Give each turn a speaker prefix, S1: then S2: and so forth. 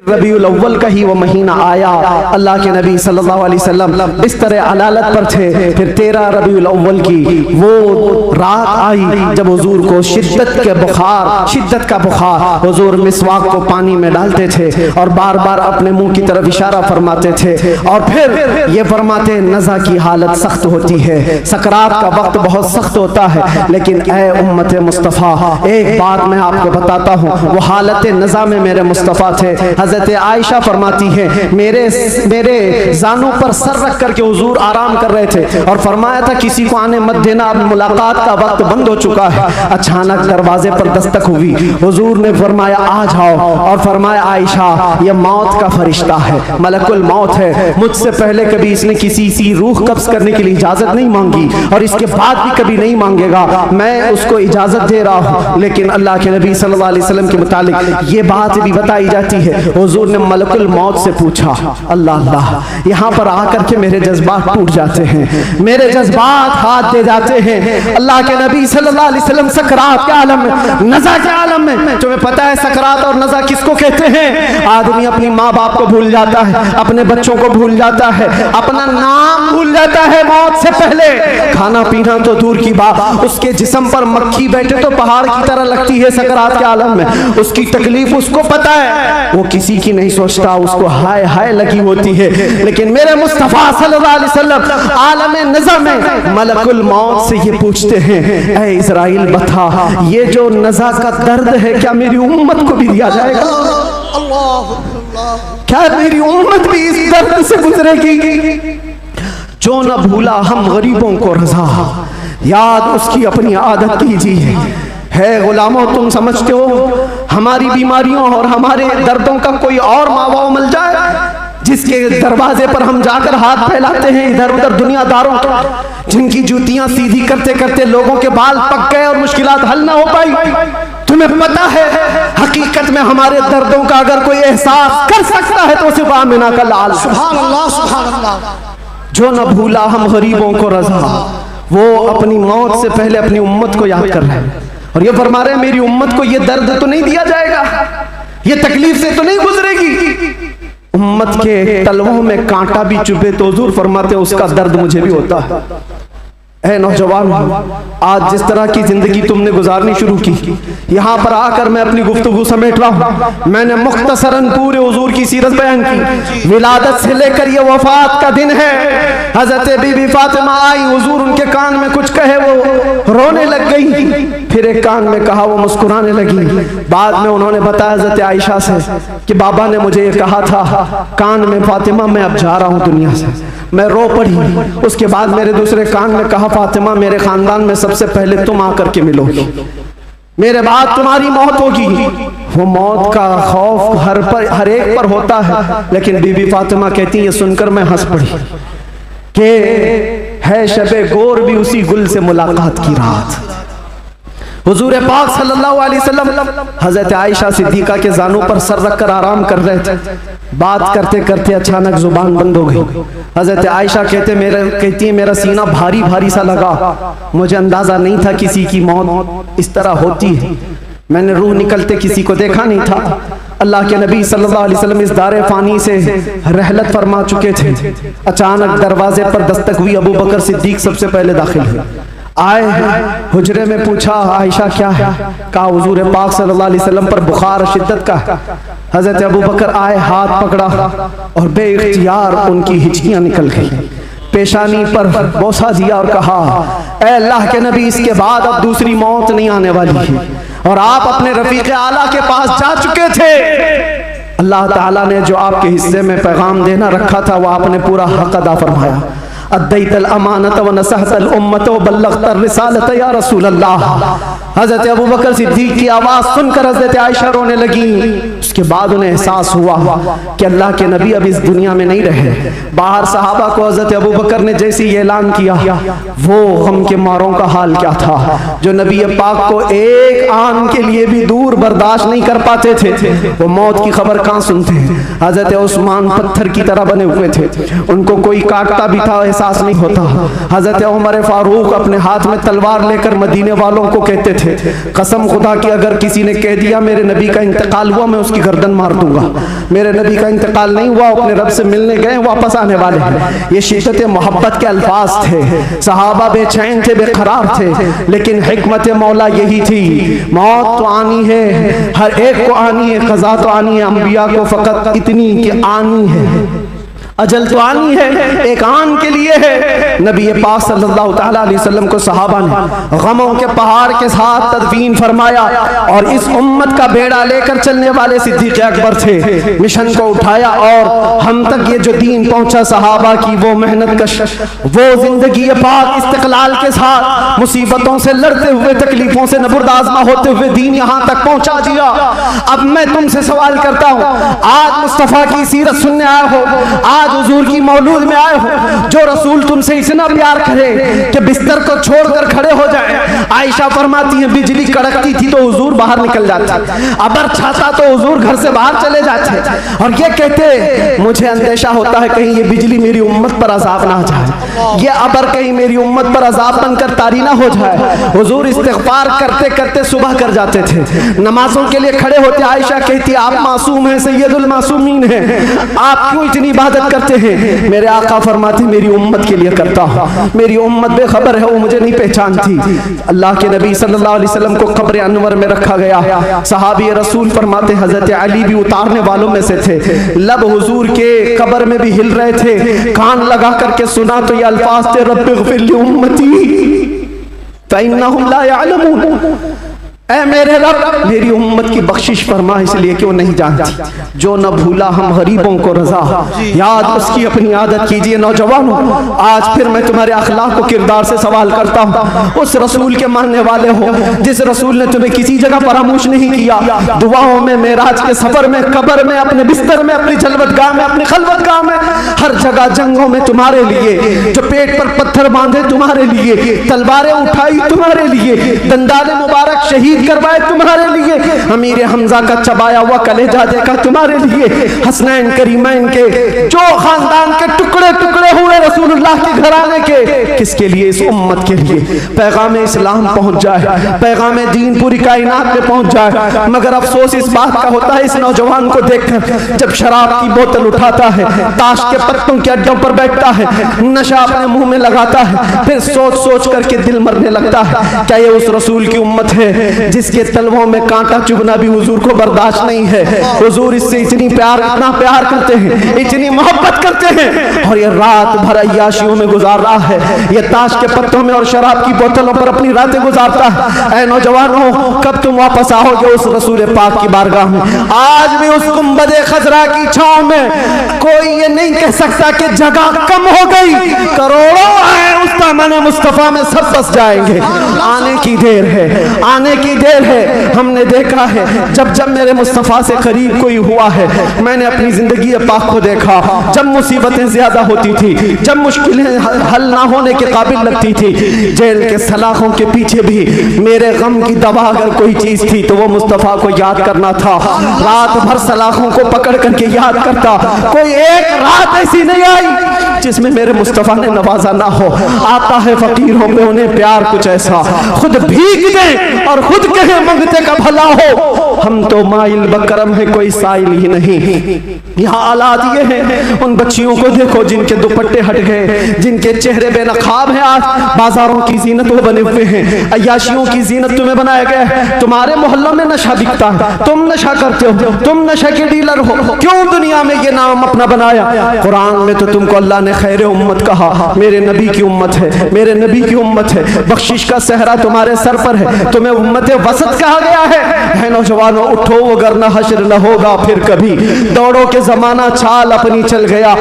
S1: रबीउल अव्वल का ही वो महीना आया, अल्लाह के नबी सल्लल्लाहु अलैहि वसल्लम इस तरह अलालत पर थे। फिर 13 रबीउल अव्वल की वो रात आई जब हुजूर को शिद्दत का बुखार, हुजूर मिसवाक को पानी में डालते थे और बार बार अपने मुंह की तरफ इशारा फरमाते थे और फिर ये फरमाते नज़ा की हालत सख्त होती है, सकरात का वक्त बहुत सख्त होता है, लेकिन ए उम्मत मुस्तफ़ा एक बात मैं आपको बताता हूँ, वो हालत नज़ा में मेरे मुस्तफ़ा थे। हज़रत आयशा फरमाती है मेरे जानों पर सर रख करके हुजूर आराम कर रहे थे और फरमाया था किसी को आने मत देना, अब मुलाकात का वक्त बंद हो चुका है। अचानक दरवाजे पर दस्तक हुई, हुजूर ने फरमाया आ जाओ और फरमाया आयशा ये मौत का फरिश्ता है, मलकुल मौत है, मुझसे पहले कभी इसने किसी सी रूह कब्ज करने के लिए इजाजत नहीं मांगी और इसके बाद भी कभी नहीं मांगेगा, मैं उसको इजाजत दे रहा हूँ। लेकिन अल्लाह के नबी सल्लल्लाहु अलैहि वसल्लम के मुतालिक ये बात भी बताई जाती है, हुजूर ने मलकुल मौत से पूछा अल्लाह अल्लाह, यहाँ पर आकर के मेरे जज्बात टूट जाते हैं, मेरे जज्बात हाथ दे जाते हैं। अल्लाह के नबी सल्लल्लाहु अलैहि वसल्लम सकरात के आलम में, नज़ा के आलम में, तुम्हें पता है सकरात और नज़ा किसको कहते हैं? आदमी अपनी माँ बाप को भूल जाता है, अपने बच्चों को भूल जाता है, अपना नाम भूल जाता है मौत से पहले, खाना पीना तो दूर की बात, उसके जिस्म पर मक्खी बैठे तो पहाड़ की तरह लगती है सकरात के आलम में, उसकी तकलीफ उसको पता है, वो किसी की नहीं सोचता, उसको हाय हाय लगी होती है। लेकिन मेरे मुस्तफा सल्लल्लाहु अलैहि वसल्लम आलम नज़ा में मलकुल मौत से ये पूछते हैं ऐ इज़राइल बता ये जो नज़ा का दर्द है क्या मेरी उम्मत को भी दिया जाएगा? क्या मेरी उम्मत भी इस दर्द से गुजरेगी? जो न भूला हम गरीबों को रज़ा, याद उसकी अपनी आदत कीजिए। है गुलामों तुम समझते हो हमारी बीमारियों और हमारे दर्दों का कोई और मावा मिल जाए जिसके दरवाजे पर हम जाकर हाथ फैलाते हैं इधर उधर दुनियादारों का, जिनकी जूतियां सीधी करते करते लोगों के बाल पक गए और मुश्किलात हल ना हो पाई? तुम्हें पता है हकीकत में हमारे दर्दों का अगर कोई एहसास कर सकता है तो सिर्फ आमिना का लाल। सुभान अल्लाह सुभान अल्लाह। जो न भूला हम गरीबों को रज़ा, वो अपनी मौत से पहले अपनी उम्मत को याद कर रहे हैं और ये फरमा रहे हैं मेरी उम्मत को ये दर्द तो नहीं दिया जाएगा, ये तकलीफ से तो नहीं गुजरेगी। उम्मत के तलवों में कांटा भी चुभे तो हुजूर फरमाते उसका दर्द मुझे भी होता है। ऐ नौजवान, आज जिस तरह की जिंदगी तुमने गुजारनी शुरू की, यहाँ पर आकर मैं अपनी गुफ्तगू समेट रहा हूँ। मैंने मुख्तसरन पूरे हुजूर की सीरत बयान की, विलादत से लेकर ये वफात का दिन है। हजरत बीबी फातिमा आई, हुजूर उनके कान में कुछ कहे वो रोने लग गई, फिर एक कान में कहा वो मुस्कुराने लगी। बाद में उन्होंने बताया हजरत आयशा से कि बाबा ने मुझे ये कहा था कान में फातिमा मैं अब जा रहा हूँ दुनिया से, मैं रो पड़ी। उसके बाद मेरे दूसरे कान में कहा फातिमा मेरे खानदान में सबसे पहले तुम आकर के मिलोगी, मेरे बाद तुम्हारी मौत होगी। वो मौत का खौफ हर एक पर होता है, लेकिन बीबी फातिमा कहती है ये सुनकर मैं हंस पड़ी कि है शबे गोर भी उसी गुल से मुलाकात की रात। हुजूर पाक सल्लल्लाहु अलैहि वसल्लम हजरत आयशा सिद्दीका के जानों पर सर रखकर आराम कर रहे थे। बात करते करते अचानक जुबान बंद हो गई। हजरत आयशा कहती है मेरा सीना भारी भारी सा लगा, मुझे अंदाजा नहीं था किसी की मौत इस तरह होती है, मैंने रूह निकलते किसी को देखा नहीं था। अल्लाह के नबी सल्लल्लाहु अलैहि वसल्लम इस दारे फानी से रहलत फरमा चुके थे। अचानक दरवाजे पर दस्तक हुई, अबू बकर सिद्दीक सबसे पहले दाखिल हुए। आए हुजरे में पूछा आयशा क्या है? कहा हुजूर पाक सल्लल्लाहु अलैहि वसल्लम पर बुखार शिद्दत का है। हजरत अबू बकर आए, हाथ पकड़ा और बेइख्तियार उनकी हिचकियां निकल गई, पेशानी पर बोसा दिया और कहा ऐ अल्लाह के नबी इसके बाद अब दूसरी मौत नहीं आने वाली है और आप अपने रफीक आला के पास जा चुके थे। अल्लाह ताला ने जो आपके हिस्से में पैगाम देना रखा था वो आपने पूरा हक अदा फरमाया। अद्दैतल अमानत व नसहतल उम्मत व बल्लगतर रिसालत या रसूल अल्लाह। हजरत अबू बकर सिद्दीक की आवाज़ सुनकर हजरत आयशा रोने लगी। उसके बाद उन्हें एहसास हुआ कि अल्लाह के नबी अब इस दुनिया में नहीं रहे। बाहर सहाबा को हजरत अबू बकर ने जैसे ही ऐलान किया, वो गम के मारों का हाल क्या था जो नबी पाक को एक आन के लिए भी दूर बर्दाश्त नहीं कर पाते थे, वो मौत की खबर कहाँ सुनते हैं। हजरत उस्मान पत्थर की तरह बने हुए थे, उनको कोई काटता भी था एहसास नहीं होता। हजरत उमर फारूक अपने हाथ में तलवार लेकर मदीने वालों को कहते थे कसम खुदा की अगर किसी ने कह दिया मेरे नबी का इंतकाल हुआ मैं उसकी उसकी गर्दन मार दूंगा। मेरे नबी का इंतकाल नहीं हुआ, अपने रब से मिलने गए, वापस आने वाले हैं। ये शिद्दत मोहब्बत के अल्फाज थे। सहाबा बेचैन थे, बेकरार थे, लेकिन हिकमत मौला यही थी, मौत तो आनी है, हर एक को आनी है, क़ज़ा तो आनी है, अंबिया को फ़कत इतनी कि आनी है, अजल तो आनी है, एक आन के लिए है। नबी पाक सल्लल्लाहु ताला अलैहि वसल्लम को सहाबा ने गमों के पहाड़ के साथ तदफीन फरमाया और इस उम्मत का बेड़ा लेकर चलने वाले सिद्दीक़ अकबर थे, मिशन को उठाया और हम तक ये जो दीन पहुंचा, सहाबा की वो मेहनत कश, वो जिंदगी पाक इस्तिक़लाल के साथ मुसीबतों से लड़ते हुए, तकलीफों से नबुर्दाज़मा होते हुए दीन यहाँ तक पहुंचा दिया। अब मैं तुमसे सवाल करता हूँ, आज मुस्तफ़ा की सीरत सुनने आए हो, आज हुजूर की मौलूद में आए हो, जो रसूल तुमसे इतना प्यार करे कि बिस्तर को छोड़कर खड़े हो जाए। आयशा फरमाती है बिजली कड़कती थी तो हुजूर बाहर निकल जाते, अबर छाता तो हुजूर घर से बाहर चले जाते और ये कहते मुझे अंदेशा होता है कहीं ये बिजली मेरी उम्मत पर अजाब ना जाए, ये अबर कहीं मेरी उम्मत पर अजाब बनकर तारी ना हो जाए। हुजूर इस्तिग़फ़ार करते करते सुबह कर जाते थे, नमाजों के लिए खड़े होते। आयशा कहती आप मासूम हैं, सैयदुल मासूमीन हैं, आप क्यों इतनी इबादत करते हैं? मेरे आका फरमाते मेरी उम्मत के लिए करता हूँ, मेरी उम्मत बेखबर है, वो मुझे नहीं पहचानती। अल्लाह के नबी सल्लल्लाहु अलैहि वसल्लम को कब्र अनवर में रखा गया। सहाबी रसूल फरमाते हजरत अली भी उतारने वालों में से थे। लब हुजूर के कब्र में भी हिल रहे थे, कान लगा करके सुना तो ये अल्फाज थे रब्बिग़फ़िर ली उम्मती फ़इन्नहुम ला यअलमून, ऐ मेरे रब मेरी उम्मत की बख्शिश फरमा, इसलिए क्यों नहीं जानती। जो न भूला हम गरीबों को रजा, याद उसकी अपनी आदत कीजिए। नौजवानों, आज फिर मैं तुम्हारे अखलाक को किरदार से सवाल करता हूँ। उस रसूल के मानने वाले हो जिस रसूल ने तुम्हें किसी जगह फरामोश नहीं किया, दुआओं में, मेराज के सफर में, कब्र में, अपने बिस्तर में, अपनी जलवतगाह में, अपनी खलवतगाह में, हर जगह जंगों में तुम्हारे लिए, जो पेट पर पत्थर बांधे तुम्हारे लिए, तलवारें उठाई तुम्हारे लिए, दंदाले मुबारक शहीद करवाए तुम्हारे लिए, अमीर हमजा का चबाया हुआ कलेजा देखा तुम्हारे लिए, हसनैन करीमैन के जो खानदान के टुकड़े टुकड़े हुए रसूलुल्लाह के घराने के, किसके लिए? इस उम्मत के लिए। पैगाम इस्लाम पहुंच जाए, पैगाम दीन पूरी कायनात में पहुंच जाए। मगर अफसोस इस बात का होता है इस नौजवान को देखकर, जब शराब की बोतल उठाता है, ताश के पत्तों के अड्डों पर बैठता है, नशा अपने मुंह में लगाता है, फिर सोच सोच करके दिल मरने लगता है। क्या ये उस रसूल की उम्मत है जिसके तलवों में कांटा चुभना भी हुजूर को बर्दाश्त नहीं है? हुजूर इससे इतनी प्यार, इतना प्यार करते हैं, इतनी मोहब्बत करते हैं, और ये रात भर अय्याशियों में गुजार रहा है, ये ताश के पत्तों में और शराब की बोतलों पर अपनी रातें गुजारता है। ऐ नौजवानों, कब तुम वापस आओगे उस रसूल पाक की बारगाह में? आज भी उस गुंबदे खजरा की छांव में कोई ये नहीं कह सकता कि जगह कम हो गई, करोड़ों हैं उस दामन मुस्तफा में, सब बस जाएंगे। आने की देर है, आने की देर है। हमने देखा है जब जब मेरे मुस्तफ़ा से करीब कोई हुआ है, मैंने अपनी जिंदगी पाक को देखा, जब मुसीबतें ज्यादा होती थी, जब मुश्किलें हल ना होने के काबिल लगती थी, जेल के सलाखों के पीछे भी मेरे गम की दवा अगर कोई चीज थी तो वो मुस्तफ़ा को याद करना था। रात भर सलाखों को पकड़ करके याद करता, कोई एक रात ऐसी नहीं आई जिसमें मेरे मुस्तफ़ा ने नवाजा ना हो। आता है फकीरों में उन्हें प्यार कुछ ऐसा, खुद भीग दे और खुद कहे मंगते का भला हो। हम तो माइल बकरम है, कोई साइल ही नहीं। यहाँ औलाद ये है, उन बच्चियों को देखो जिनके दुपट्टे हट गए, जिनके चेहरे बेनकाब हैं। आज बाजारों की जीनत वो बने हुए हैं, अय्याशियों की जीनत तुम्हें बनाया गया है। तुम्हारे मोहल्लों में नशा बिकता है, तुम नशा करते हो, तुम नशा के डीलर हो। क्यों दुनिया में ये नाम अपना बनाया? कुरान में तो तुमको अल्लाह ने खैर उम्मत कहा, मेरे नबी की उम्मत है, मेरे नबी की उम्मत है। बख्शिश का सहरा तुम्हारे सर पर है, तुम्हें उम्मत वसत कहा गया है। नौजवानों उठो, वरना हश्र न होगा फिर कभी, दौड़ो के जमाना चाल अपनी चल गया।